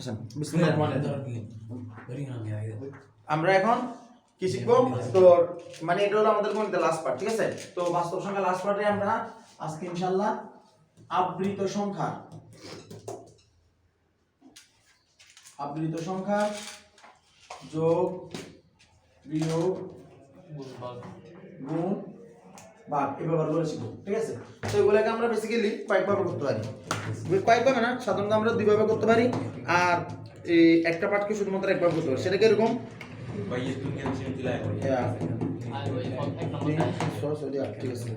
আসেন বিসমিল্লাহির রহমানির রহিম। আমরা এখন কি শিখবো? তো মানে এটা হলো আমাদের গণিতের লাস্ট পার্ট, ঠিক আছে? তো বাস্তব সংখ্যা লাস্ট পার্টে আমরা আজকে ইনশাআল্লাহ আবৃত সংখ্যা যোগ বিয়োগ গুণ ভাগ এই ব্যাপারগুলো শিখবো, ঠিক আছে? তো এগুলোকে আমরা বেসিক্যালি কয়েকভাবে করতে পারি, কয়েকভাবে না, সাধারণত আমরা দুইভাবে করতে পারি, আর এই একটা পার্টকে শুধুমাত্র একভাবে করতে পারি। সেটা কি এরকম ঠিক আছে?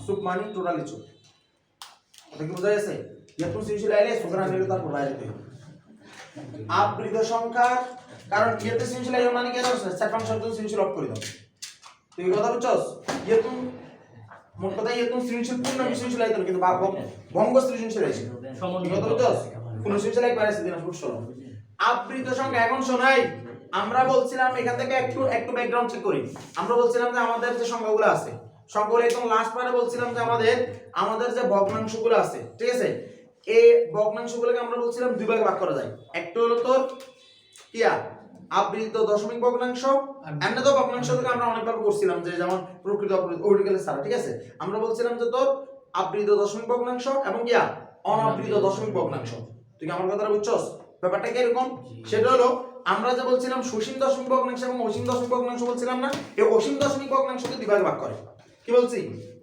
সুপ মানে টোটালি চুপ, এটা কি বোঝা গেছে? যেহেতু সিরিজ লাইলে সুতরাং নিলে তারপর বাইরে দেবে আবৃত সংখ্যা, কারণ ইয়েতে সিরিজ লাইলে মানে কি আছে? সেকন্ড শব্দ সিরিজ লক করে দাও, তুই কথা বুঝছস? যেহেতু মোট কথা যেহেতু সিরিজ পূর্ণ সিরিজ লাইতে কিন্তু ভঙ্গ সিরিজ লাইছে কথা বুঝছস? পূর্ণ সিরিজ লাইক বাইরে দিনা ফুটছলো আবৃত সংখ্যা। এখন শোনাই, আমরা বলছিলাম এখান থেকে একটু ব্যাকগ্রাউন্ড চেক করি। আমরা বলছিলাম যে আমাদের যে সংখ্যাগুলো আছে, সংখ্যাগুলো একদম লাস্ট পারে বলছিলাম যে আমাদের যে ভগ্নাংশগুলো আছে, ঠিক আছে? এই ভগ্নাংশগুলোকে আমরা বলছিলাম দুই ভাগে ভাগ করা যায়। একটা হলো তোর কিয়া আবৃত দশমিক ভগ্নাংশ, এমনি তো ভগ্নাংশ থেকে আমরা অনেকবার করছিলাম, যে যেমন প্রকৃত অর্ডিক্যাল ছাড়া, ঠিক আছে? আমরা বলছিলাম যে তোর আবৃত দশমিক ভগ্নাংশ এবং কিয়া অনাবৃত দশমিক ভগ্নাংশ। তুই কি আমার কথাটা বুঝছস? ব্যাপারটা কি এরকম? সেটা হলো আমরা যে বলছিলাম সসীম দশমিক ভগ্নাংশ এবং অসীম দশমিক ভগ্নাংশ বলছিলাম না, এই অসীম দশমিক ভগ্নাংশকে দুই ভাগে ভাগ করে। কি বলছি?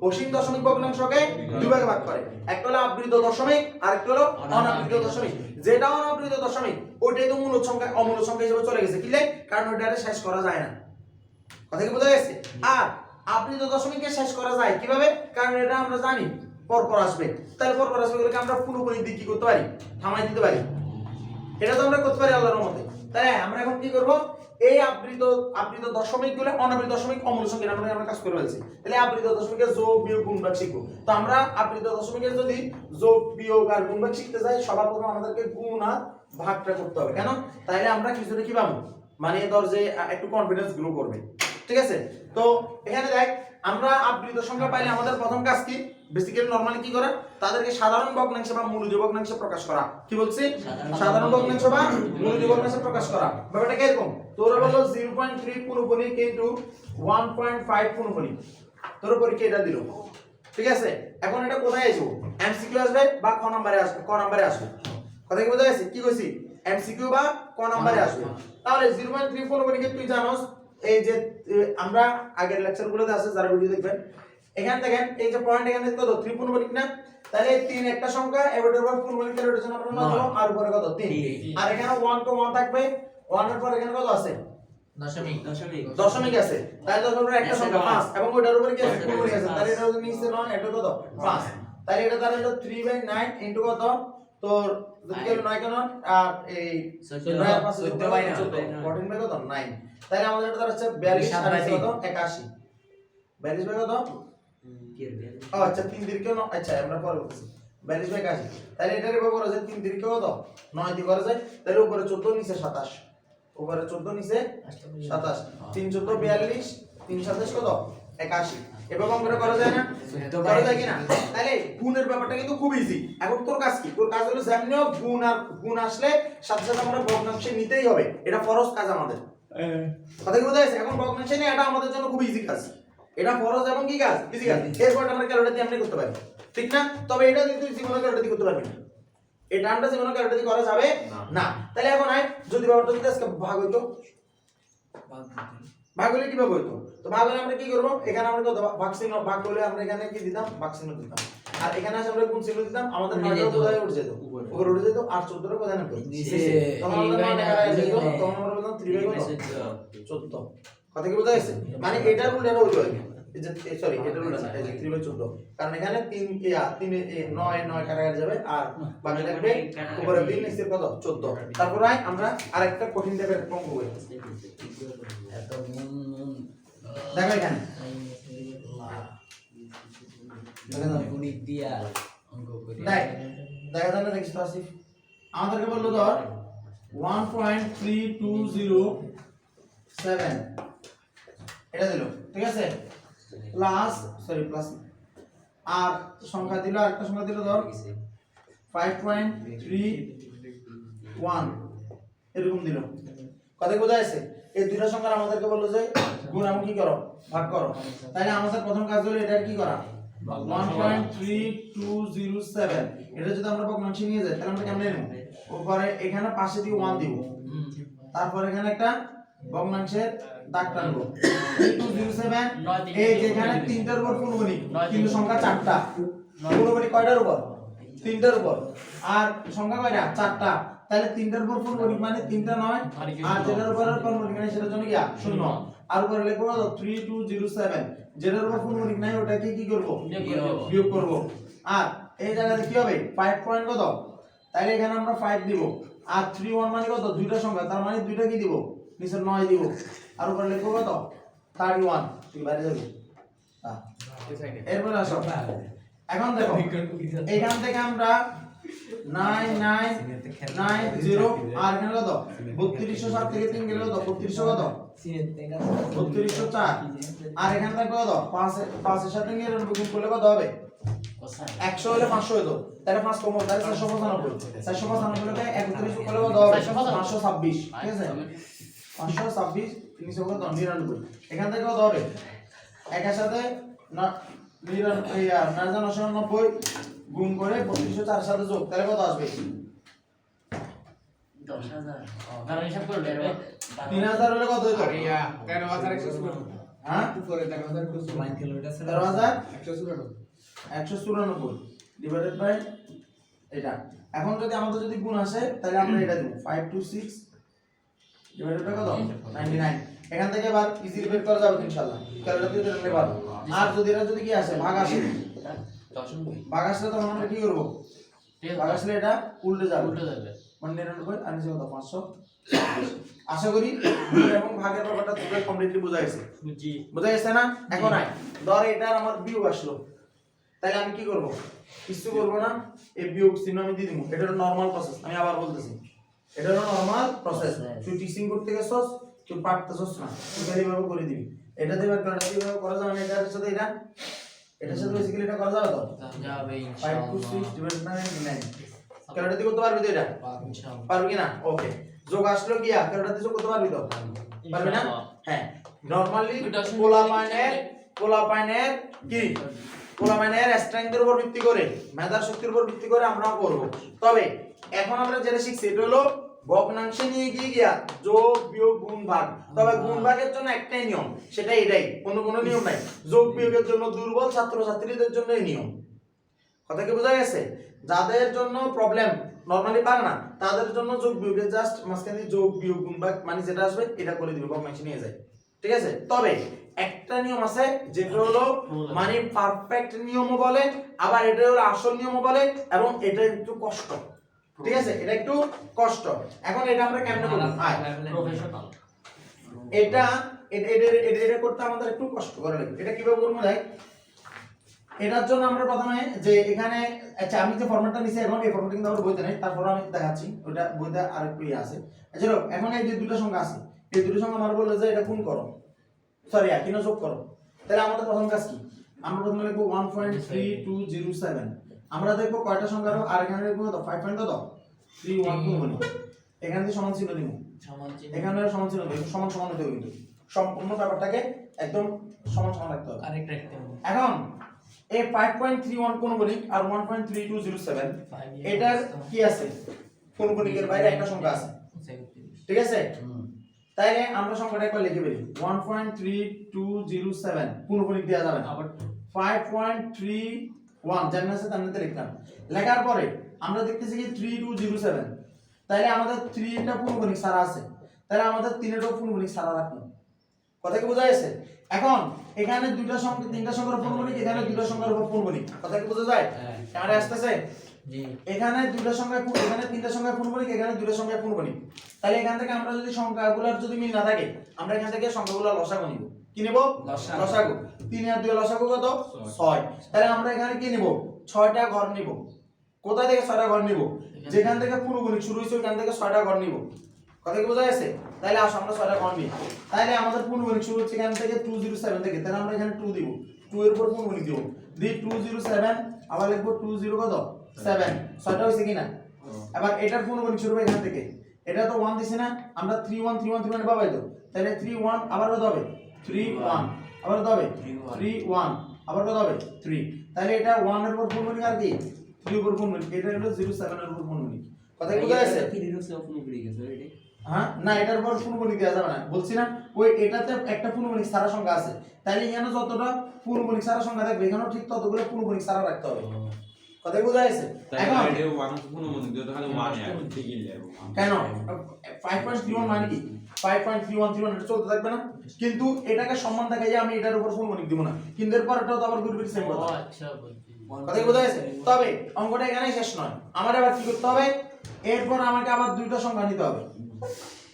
অসীম দশমিক ভগ্নাংশকে দুই ভাগে ভাগ করে, একটা হলো আবৃত দশমিক আর একটা হলো অনাবৃত দশমিক। যেটা অনাবৃত দশমিক ওইটাই তো মূল সংখ্যা অমূল সংখ্যা হিসেবে চলে গেছে, কি লে? কারণ ওইটারে শেষ করা যায় না, কথা কি বোঝা গেছে? আর আবৃত দশমিককে শেষ করা যায় কিভাবে? কারণ এটা আমরা জানি পরপর আসবে, তাহলে পরপর আসবে এগুলোকে আমরা পুরোপুরি দিক কি করতে পারি? থামাই দিতে পারি। এটা তো আমরা করতে পারি আল্লাহর রহমতে। তাই আমরা এখন কি করব? এই আবৃত দশমিকগুলো অনাবৃত দশমিক অমূল সংখ্যা আমরা কাজ করে ফেলছি। তাহলে আবৃত দশমিকের যোগ বিয়োগ গুণ ভাগ শিখব। তো আমরা আবৃত দশমিকের যদি যোগ বিয়োগ আর গুণ ভাগ শিখতে যাই, সবার প্রথমে আমাদেরকে গুণ আর ভাগটা করতে হবে। কেন? তাইলে আমরা কিছুটা কি পাবো, মানে ধর যে একটু কনফিডেন্স গ্রো করবে, ঠিক আছে? তো এখানে দেখ, আমরা আবৃত সংখ্যা পাইলে আমাদের প্রথম কাজ কি? বেসিক্যালি নরমালি কি করা? তাদেরকে সাধারণ ভগ্নাংশ বা মূলজ ভগ্নাংশে প্রকাশ করা। কি বলছি? সাধারণ ভগ্নাংশ বা মূলজ ভগ্নাংশে প্রকাশ করা। ব্যাপারটা কি এরকম? তোরা বললো 0.3 পুনঃফলক কিন্তু 1.5 পুনঃফলক, তোর পরীক্ষা এটা দিল, ঠিক আছে? এখন এটা কোথায় আসবে? এমসিকিউ আসবে বা ক নম্বরে আসবে? ক নম্বরে আসবে। কথা কি বোঝা গেছে? কি কইছি? এমসিকিউ বা ক নম্বরে আসবে। তাহলে 0.3 পুনঃফলকে তুই জানোস, এই যে আমরা আগের লেকচারগুলোতে আছে, যারা ভিডিও দেখবেন, এখান থেকে এই যে পয়েন্ট এখানে কত 3 পুনঃফলক না? তাহলে 3 একটা সংখ্যা, এর উপর পুনঃফলক এর জন্য আমরা না দেব, আর উপরে কত 3, আর এখানে 1 তো 1 থাকবে, 1 এর পর এখানে কত আছে? দশমিক আছে। তাহলে ধরো একটা সংখ্যা 5 এবং ওটার উপরে কি আছে? পুনঃফলক আছে, তাহলে এটা নিচে 9, এটা কত 5, তাহলে এটা তাহলে 3/9 ইনটু কত তোর যদি 9 কেন আর এই 9 আর 5 14 বাই না 14 বাই কত 9, তাহলে আমাদের এটা হচ্ছে 42 আর কত 81, 42 বাই কত ও আচ্ছা 3 দিকে না, আচ্ছা আমরা পরে বলছি 42 বাই 81, তাহলে এটার উপর করা যায় 3 দিকে কত 9 দিয়ে করা যায়, তাহলে উপরে 14 নিচে 27, উপরে 14 নিচে 27, 3 14 42, 3 27 কত 81, এভাবে আমরা করা যায় না? করা যায় কি না? তাহলে গুণের ব্যাপারটা কিন্তু খুব ইজি। এখন তোর কাজ কি? তোর কাজ হলো জানিও গুণ আসলে সাথে সাথে আমরা ভগ্নাংশে নিতেই হবে, এটা ফরজ কাজ আমাদের। কথা কি বোঝা যাচ্ছে? এখন ভগ্নাংশে নিয়ে এটা আমাদের জন্য খুব ইজি কাজ, এটা ফরজ এবং কি কাজ? ইজি কাজ। এরপর আমরা ক্যালকুলেটর দিয়ে আমরা করতে পারি, ঠিক না? তবে এটা দিয়ে তুই জীবনে ক্যালকুলেটর দিয়ে করতে পারবি না, এই ডানটা জীবনে ক্যালকুলেটর দিয়ে করা যাবে না। তাহলে এখন আয়, যদি ব্যাপারটা যদি আজকে ভাগ হইতো, ভাগ হলে কিভাবে হইতো? তো ভাগ হলে আমরা কি করব? এখানে আমরা কত ভাগ চিহ্ন, ভাগ হলে আমরা এখানে কি দিতাম? ভাগ চিহ্ন দিতাম, আর এখানে এসে আমরা গুণ চিহ্ন দিতাম, আমাদের 9টা কোথায় উঠে যেত? উপরে উঠে যেত, আর 14 কোথায় নামতো? নিচে। তখন আমাদের 9 টাকা যেত, তখন আমরা বলতাম 3 বাই 14। কথা কি বোঝা গেছে? মানে এটার উল্টা হইতো, এই যে সরি এটার উল্টা না, এই যে 3 বাই 14, কারণ এখানে 3 9 কাটা যাবে, আর বাকি থাকবে উপরে 3 নিচে কত 14। তারপর আমরা আরেকটা কঠিন টাইপের অঙ্ক করি, দেখো এখানে দেখা যাবে, দেখিস তো আসিফ, আমাদেরকে বললো ধর 1.3207 এটা দিল, ঠিক আছে? প্লাস আর সংখ্যা দিল, আরেকটা সংখ্যা দিল ধর 5.31 এরকম দিল। কথা বোঝা যাচ্ছে? এই দুইটা সংখ্যা আমাদেরকে বললো যে গুণ এবং কি করো, ভাগ করো। তাহলে আমাদের প্রথম কাজ হলো এটা কি করা, 1.3207 এটা যদি আমরা ভগ্নাংশ নিয়ে যাই তাহলে আমরা কেমনে নেব, উপরে এখানে পাশে দিয়ে 1 দিব, তারপর এখানে একটা ভগ্নাংশের দাগ টানবো 3207। এই যেখানে তিনটার উপর পূর্ণবর্তী কিন্তু সংখ্যা চারটা, পূর্ণবর্তী কয়টার উপর, তিনটার উপর, আর সংখ্যা কয়টা, চারটা। তাহলে তিনটার উপর পূর্ণবর্তী মানে তিনটা নয়, আর যেটার উপর পূর্ণবর্তী মানে সেটার জন্য কি শূন্য, আর উপরে লিখবো 3207, যেটার উপর পূর্ণবর্তী নাই ওটাকে কি করব, বিয়োগ করব। আর এই জায়গাতে কি হবে 5 পয়েন্ট কত, তাহলে এখানে আমরা 5 দিব, আর 31 মানে কত, দুইটা সংখ্যা, তার মানে দুইটা কি দিব, নিচে 9 দিব, আর উপরে লিখবো কত 31। তুই বাইরে যাবি, এরপর আসো। এখন দেখো এখান থেকে আমরা 9990 আর এখানে কত 3207 থেকে 3 গেলে কত 3200 কত 3204, আর এখান থেকে কত 5 এর সাথে নিয়ে গুণ করলে কত হবে 100 হলে 500 হতো, তাহলে 5 কম তাহলে 495, 495 হলে 31 করলে কত হবে 526, ঠিক আছে 526 300 কত 99। এখান থেকে কত হবে 1 এর সাথে 9990 গুণ করে 3204 এর সাথে যোগ, তাহলে কত আসবে 10000। কারণ হিসাব করলে 3000 হলে কত হতো, 13100 হ্যাঁ উপরে 13100 13194 ডিভাইডেড বাই এটা। এখন যদি আমাদের যদি গুণ আসে তাহলে আমরা এটা দেব 526 ডিভাইডেড বাই কত 99। এখান থেকে এবার ইজিলি বের করা যাবে ইনশাআল্লাহ, ক্যালকুলেটর দিয়ে দেখলে পারবো। আর যদি এটা যদি কি আসে ভাগ আসে, ভাগ আসলে তখন আমরা কি করব, ভাগ আসলে এটা উল্টে যাবে, মানে 99 আর নিচে কত 500। আশা করি গুণ এবং ভাগের ব্যাপারটা তোমরা কমপ্লিটলি বুঝা গেছে, বুঝা গেছে না? এখন আয় ধর এটার আমার বিয়োগ আসলো, তাহলে আমি কি করব, কিছু করব না, এই বিয়োগ চিহ্ন আমি দিয়ে দিব। এটা হলো নরমাল প্রসেস, আমি আবার বলতেছি এটা হলো নরমাল প্রসেস। তুই টিচিং করতে গেছস, তুই পারতেছস না, তুই খালি ভাবে করে দিবি। এটা দিয়ে বের করা কিভাবে করা যাবে, এটার সাথে এটার সাথে বেসিক্যালি এটা করা যাবে তো যাবে 526 ডিভাইডেড বাই 99। ক্যালকুলেটর দিয়ে করতে পারবি তো এটা, পারবি কি না? ওকে, যোগ আসলো কি ক্যালকুলেটর দিয়ে যোগ করতে পারবি তো, পারবি না? হ্যাঁ, নরমালি পোলাপাইনের কি পোলাপাইনের স্ট্রেংথের উপর ভিত্তি করে, মেধার শক্তির উপর ভিত্তি করে আমরা করব। তবে এখন আমরা যেটা শিখছি এটা হলো ভগ্নাংশে নিয়ে গিয়া যোগ বিয়োগ গুণ ভাগ। তবে গুণ ভাগের জন্য একটাই নিয়ম, সেটা এটাই, কোনো নিয়ম নাই। যোগ বিয়োগের জন্য দুর্বল ছাত্রছাত্রীদের জন্য এই নিয়ম। কথা কি বোঝা গেছে? যাদের জন্য প্রবলেম নরমালি পারে না তাদের জন্য যোগ বিয়োগের জাস্ট মাঝখানে যোগ বিয়োগ গুণ ভাগ মানে যেটা আসবে এটা করে দিবে, ভগ্নাংশে নিয়ে যায়, ঠিক আছে? তবে একটা নিয়ম আছে যেটা হলো মানে পারফেক্ট নিয়মও বলে, আবার এটা হলো আসল নিয়মও বলে, এবং এটা একটু কষ্ট, ঠিক আছে? এটা একটু কষ্ট। এখন এটা আমরা কেমনে করব, প্রফেশনাল, এটা এটা করতে আমাদের একটু কষ্ট করে লাগবে। এটা কিভাবে করব দেখ, এটার জন্য আমরা প্রথমে যে এখানে আচ্ছা আমি যে ফরম্যাটটা নিছি এখন এই ফরম্যাটটা কিন্তু আমরা বইতে নাই, তারপর আমি দেখাচ্ছি ওটা বইতে আরেকটু আছে। আচ্ছা এখন এই যে দুটো সংখ্যা আছে, এই দুটো সংখ্যা আমরা বললে যে এটা গুণ করো, সরি কিনা যোগ করো। তাহলে আমাদের প্রথম কাজ কি, আমরা প্রথমে লিখব 1.3207। আমরা দেখব কয়টা সংখ্যা আর এখানে লিখব কত 5.31 গুণ, এখানে দিয়ে সমান চিহ্ন দিব, এখানে সমান চিহ্ন দেব, সমান হতে হবে, কিন্তু সম্পূর্ণ ব্যাপারটাকে একদম সমান রাখতে হবে। এখন এই 5.31 কোণকোণিক আর 1.3207 এটার কি আছে, কোণকোণিকের বাইরে একটা সংখ্যা আছে, ঠিক আছে? তাইলে আমরা সংখ্যাটা একবার লিখে ফেলি 1.3207 কোণকোণিক দেয়া যাবে না, আবার 5.31 জানা আছে তার মধ্যে লিখতাম। লেখার পরে আমরা দেখতেছি কি 3207, তাইলে আমাদের 3টা কোণকোণিক সারা আছে, তাহলে আমাদের 3টাও কোণকোণিক সারা রাখবো। কথা কি বোঝা গেছে? এখন এখানে দুইটা সংখ্যা তিনটা সংখ্যার উপর পূর্ণবর্তী, এখানে দুইটা সংখ্যার উপর পূর্ণবর্তী, কথা কি বোঝা যায়? ক্যামেরা আসতেছে? জি, এখানে দুইটা সংখ্যা, এখানে তিনটা সংখ্যা পূর্ণবর্তী, এখানে দুইটা সংখ্যা পূর্ণবর্তী। তাহলে এখান থেকে আমরা যদি সংখ্যাগুলোর যদি মিল না থাকে আমরা এখান থেকে সংখ্যাগুলোর লসাগু নিব। কি নিব? লসাগু। 3 আর 2 লসাগু কত? 6। তাহলে আমরা এখানে কি নিব? 6টা ঘর নিব। কোথা থেকে 6টা ঘর নিব? যেখান থেকে পূর্ণবর্তী শুরু হইছে ওখান থেকে 6টা ঘর নিব। কথা কি বোঝা গেছে? তাহলে আসো আমরা 6টা ঘর নিই। তাহলে আমাদের পূর্ণবর্তী শুরু হচ্ছে এখান থেকে 207 থেকে, তাহলে আমরা এখানে 2 দিব। 2 এর উপর পূর্ণমণি দিব দি 207 আবার লিখবো 20 কত 7 ছয়টা হইছে কিনা এবার এটার পূর্ণমণি শুরু হবে এখান থেকে এটা তো 1 দিছি না আমরা 31 31 31 পাবাই তো তাহলে 31 আবার কত হবে 31 আবার কত হবে 31 আবার কত হবে 3 তাহলে এটা 1 এর উপর পূর্ণমণি আর কি 3 এর উপর পূর্ণমণি এটা হলো 07 এর উপর পূর্ণমণি কথা কি বোঝা যাচ্ছে হ্যাঁ না এটার উপর পূর্ণমণি দেওয়া যাবে না বলছি না ওই এটাতে একটা পূর্ণমণিক সারা সংখ্যা আছে তাহলে এখানে যতটা পূর্ণমণিক সারা সংখ্যা থাকবে এখানেও ঠিক ততগুলো পূর্ণমণিক সারা রাখতে হবে কথা কি বোঝা যাচ্ছে এখন কেন 5.31 মানে কি 5.3131 এটা চলতে থাকবে না কিন্তু এটাকে সম্মান দেখাই যে আমি এটার উপর পূর্ণমণিক দিব না কিন্তু এর পরেরটাও তো আবার ঘুরবে সেম কথা আচ্ছা বুঝছি কথা কি বোঝা যাচ্ছে তবে অঙ্কটা এখানেই শেষ নয় আমার আবার কি করতে হবে এরপর আমাকে আবার দুইটা সংখ্যা নিতে হবে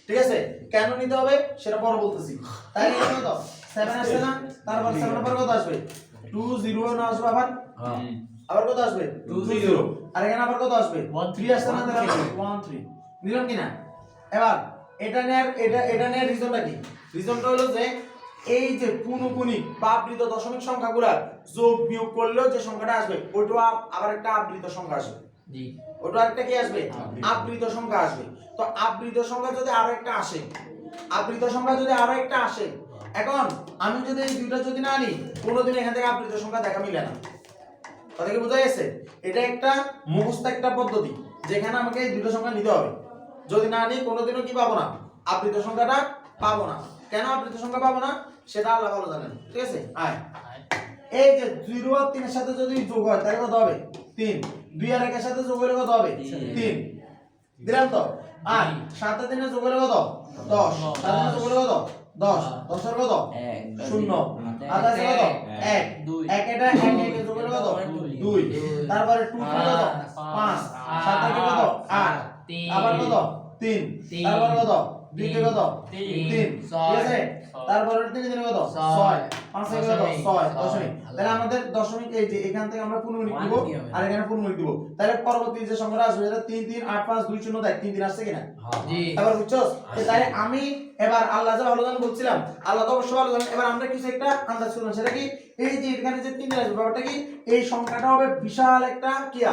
ঠিক আছে কেন নিতে হবে সেটা পরে বলতেছি তাই এখানে কত 7 আসছে না তারপর 7 এর পর কত আসবে 20 না আসবে আবার কত আসবে 20 আর এখানে আবার কত আসবে 3 আসছে না তাহলে 13 নিলাম কি না এবার এটা নেয়ার রিজনটা কি রিজনটা হলো যে এই যে পুনঃপুনিক বা আবৃত দশমিক সংখ্যাগুলোর যোগ বিয়োগ করলেও যে সংখ্যাটা আসবে ওইটা আবার একটা আবৃত সংখ্যা আসবে জি ওটা একটা কি আসবে আবৃত সংখ্যা আসবে তো আবৃত সংখ্যা যদি আরো একটা আসে আবৃত সংখ্যা যদি আরো একটা আসে এখন আমি যদি এই দুইটা যদি না নিই কোনোদিন এখান থেকে আবৃত সংখ্যা দেখা মিলে না কথা কি বোঝা গেছে এটা একটা মুখস্থ একটা পদ্ধতি যেখানে আমাকে এই দুটো সংখ্যা নিতে হবে যদি না নিই কোনোদিনও কি পাবো না আবৃত সংখ্যাটা পাবো না কেন আবৃত সংখ্যা পাবো না সেটা আল্লাহ ভালো জানেন ঠিক আছে আয় এই যে 0 আর 3 এর সাথে যদি যোগ হয় তাহলে কত হবে 3 2 আর 1 এর সাথে যোগ হলে কত হবে 3 দিলাম তো আর 7 আর 3 এর যোগ হলে কত 10 7 এর যোগ হলে কত 10 10 এর কত 0 আর আছে কত 1 2 1 এটা 1 এর যোগ হলে কত 2 তারপরে 2 কত 5 7 এর কত 8 আবার কত 3 তারপর কত 2 কে কত 3 ঠিক আছে তারপরে 3 দিনে কত 6 5 এর কত 6 দশমিক তাহলে আমাদের দশমিক এই যে এখান থেকে আমরা পূর্ণমণিক দিব আর এখানে পূর্ণমণিক দিব তাহলে পরবর্তী যে সংখ্যাটা আসবে এটা 3 3 8 5 2 0 দেখ 3 3 আসছে কিনা জি এবার বুঝছস তাহলে আমি এবার আল্লাহ যা ভালো জানেন বলছিলাম আল্লাহ তো অবশ্যই ভালো জানেন এবার আমরা কিছু একটা আন্দাজ করলাম সেটা কি এই যে এখানে যে 3 আসবে ব্যাপারটা কি এই সংখ্যাটা হবে বিশাল একটা কিয়া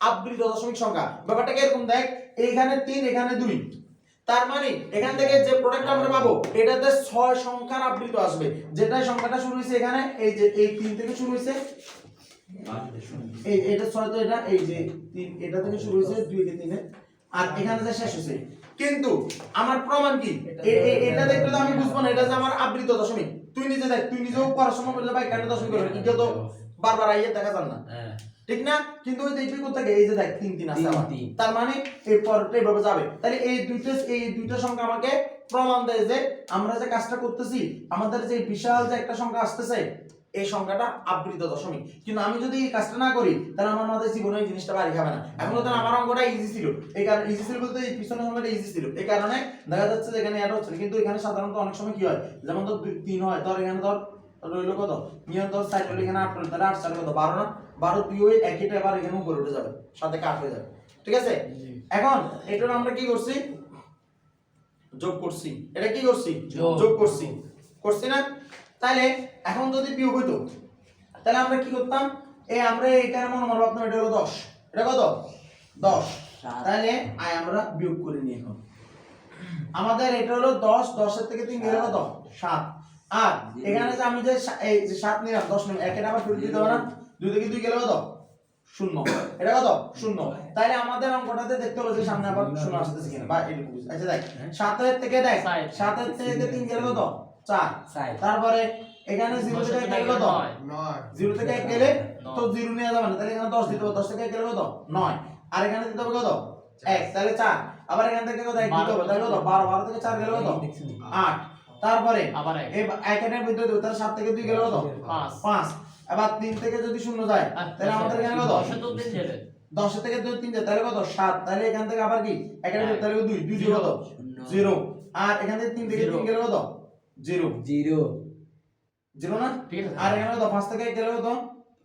আবৃত দশমিক সংখ্যা ব্যাপারটা কি এরকম দেখ এইখানে 3 এখানে 2 তার মানে এখান থেকে যে প্রোডাক্টটা আমরা পাবো এটাতে 6 সংখ্যার আবৃত আসবে যেটা সংখ্যাটা শুরু হইছে এখানে এই যে এই 3 থেকে শুরু হইছে এই এটা 6 তো এটা এই যে 3 এটা থেকে শুরু হইছে 2 থেকে 3 আর এখানে যে শেষ হইছে কিন্তু আমার প্রমাণ কি এটা দেখলে তো আমি বুঝবো না এটা যে আমার আবৃত দশমিক তুই নিজে দেখ তুই নিজেও পড়াশোনা করলে ভাই কেন দশমিক করবে কি তো বারবার আইয়ে দেখা যান না ঠিক না কিন্তু ওই দেখবি কোথা থেকে এই যে দেখ 3 3 আছে আমার তার মানে এই পরটা এইভাবে যাবে তাহলে এই দুইটা সংখ্যা আমাকে প্রমাণ দেয় যে আমরা যে কাজটা করতেছি আমাদের যে বিশাল যে একটা সংখ্যা আসতেছে এই সংখ্যাটা আবৃত দশমিক কিন্তু আমি যদি এই কাজটা না করি তাহলে আমার মাথায় জীবনে এই জিনিসটা বাড়ি খাবে না এখন তো আমার অঙ্কটা ইজি ছিল এই কারণে ইজি ছিল বলতে এই পিছনের সংখ্যাটা ইজি ছিল এই কারণে দেখা যাচ্ছে যে এখানে অ্যাড হচ্ছে কিন্তু এখানে সাধারণত অনেক সময় কি হয় যেমন তো 3 হয় ধর এখানে ধর রইলো কত নিয়ম ধর সাইড হলো এখানে 8 রইলো তাহলে 8 সাইড কত 12 না 12 2 ওই একইটা আবার এখানে উপরে উঠে যাবে সাথে কাট হয়ে যাবে ঠিক আছে এখন এটার আমরা কি করছি যোগ করছি এটা কি করছি যোগ করছি না তাহলে এখন যদি বিয়োগ হইতো তাহলে আমরা কি করতাম এই আমরা এটার মনে ভাবতাম এটা হলো 10 এটা কত 10 তাহলে আয় আমরা বিয়োগ করে নিই এখন আমাদের এটা হলো 10 10 এর থেকে 3 গেলে কত 7 আর এখানে যে আমি যে এই যে 7 নিলাম 10 নিলাম একের আবার ফেরত দিতে হবে না 2 থেকে 2 গেলে কত 0 এটা কত 0 তাহলে আমাদের অঙ্কটাতে দেখতে হলো যে সামনে আবার 0 আসতেছে কিনা বা এটুকু আচ্ছা দেখ 7 এর থেকে দেখ 7 এর থেকে 3 গেলে কত 4 তারপরে এখানে 0 থেকে 1 গেলে কত 9 0 থেকে 1 গেলে তো 0 নিয়ে যাবে না তাহলে এখানে 10 দিতে হবে 10 থেকে 1 গেলে কত 9 আর এখানে দিতে হবে কত 1 তাহলে 4 আবার এখান থেকে কত 1 দিতে হবে তাহলে কত 12 12 থেকে 4 গেলে কত 8 তারপরে আবার এই এখানের ভিতরে দেব তাহলে 7 থেকে 2 গেলে কত 5 আবার 3 থেকে যদি 0 যায় তাহলে আমাদের এখানে কত 10 থেকে 2 3 যায় তাহলে কত 7 তাহলে এখান থেকে আবার কি এখানে তাহলে 2 2 দিয়ে কত 0 আর এখান থেকে 3 থেকে 3 গেলে কত 0 না ঠিক আছে আর এখানে কত 5 থেকে 1 গেলে কত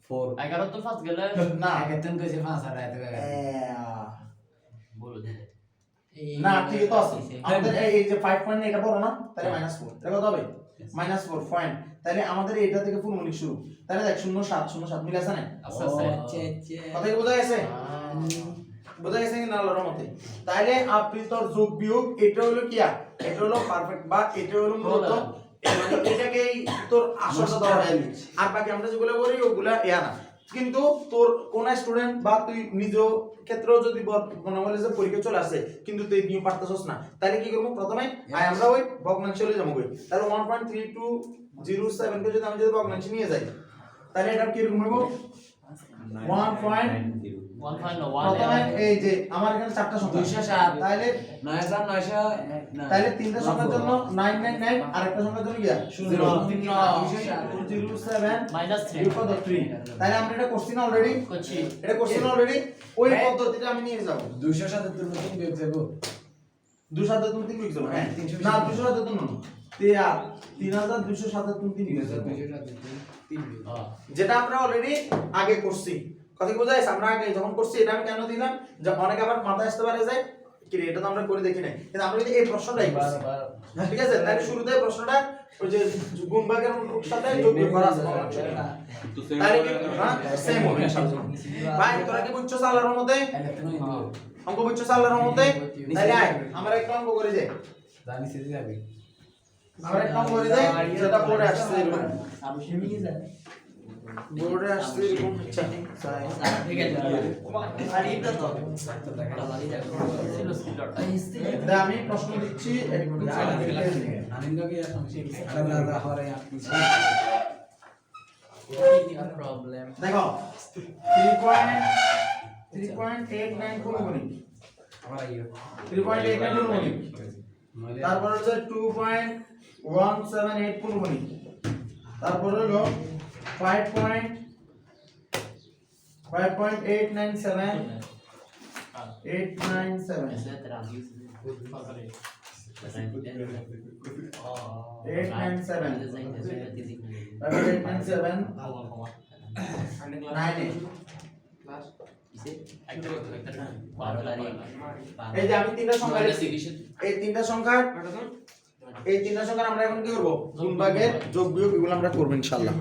4 11 তো ফার্স্ট গেলে না একদম কইছে 5 আর এত বলো দে না ঠিক তো আছে আমাদের এই যে 5 পয়েন্ট এটা বড় না তাহলে -4 এটা কত হবে -4 পয়েন্ট, তাহলে আমাদের এটা থেকে ফুলমণি শুরু, তাহলে দেখ 0 7 মিল আছে না? আচ্ছা আচ্ছা কথা কি বোঝা গেছে? বোঝা গেছে কি না আল্লাহর রহমতে? তাহলে আবৃতর যোগ বিয়োগ এটা হলো কি এটা হলো পারফেক্ট বা এটা হলো মূলত মানে এটাকেই তোর আসলটা ধরা হয়, আর বাকি আমরা যেগুলো করি ওগুলা না। কিন্তু তোর কোন স্টুডেন্ট বা তুই নিজ ক্ষেত্রেও যদি মনে হলে যে পরীক্ষা চলে আসে কিন্তু তুই নিউ পারতেছস না, তাহলে কি করব? প্রথমে আমরা ওই ভগ্নাংশে চলে যাবো। তাহলে 1.3207 কে যদি আমি ভগ্নাংশে নিয়ে যাই তাহলে এটা কি রকম হবে? 1 ফাইন নো প্রথমে 1 এই যে আমার এখানে চারটা সংখ্যা 207, তাহলে 9900 তাহলে তিনটা সংখ্যার জন্য 999 আর একটা সংখ্যার জন্য কি 0 207 -3 বিয়োগ 3। তাহলে আমরা এটা করছি না অলরেডি? করছি এটা করছি না অলরেডি? ওই পদ্ধতিটা আমি নিয়ে যাব। 277 নতুন বিয়োগ যাবো 277 বিয়োগ যাব। হ্যাঁ না 277 না, 3277 বিয়োগ যাব, যেটা আমরা অলরেডি আগে করছি। কথা কি বোঝা যাচ্ছে? আমরা আগে যখন করছি এটা আমি কেন দিলাম, যে অনেকে আবার মাথায় আসতে পারে যে কি রে এটা তো আমরা করে দেখি নাই, কিন্তু আমরা যদি এই প্রশ্নটাই করছি, ঠিক আছে? তাহলে শুরুতে প্রশ্নটা ওই যে গুণ ভাগের সাথে যোগ বিয়োগ করা আছে, তাহলে কি সেম হবে ইনশাআল্লাহ। ভাই তোরা কি বুঝছো আল্লাহর রহমতে? অঙ্ক বুঝছো আল্লাহর রহমতে? তাহলে আয় আমরা একটা অঙ্ক করে যাই, জানি সিরিজ যাবে আমরা একটা অঙ্ক করে যাই যেটা পড়ে আসছে এরকম, বোর্ডে আসছে এরকম। ঠিক আছে আর এটা তো ছিল স্পিডটা আমি প্রশ্ন দিচ্ছি একটু আনন্দকে আলাদা হরে আপনি প্রবলেম দেখো 3.89 গুণিক, আবার আইও 3.89 গুণিক, তারপর হচ্ছে 2.178 গুণিক, তারপর হলো 5.897 এই যে আমি তিনটা সংখ্যা এই তিনটা সংখ্যা আমরা এখন কি করব? গুণ ভাগের যোগ বিয়োগ এগুলো আমরা করব ইনশাআল্লাহ।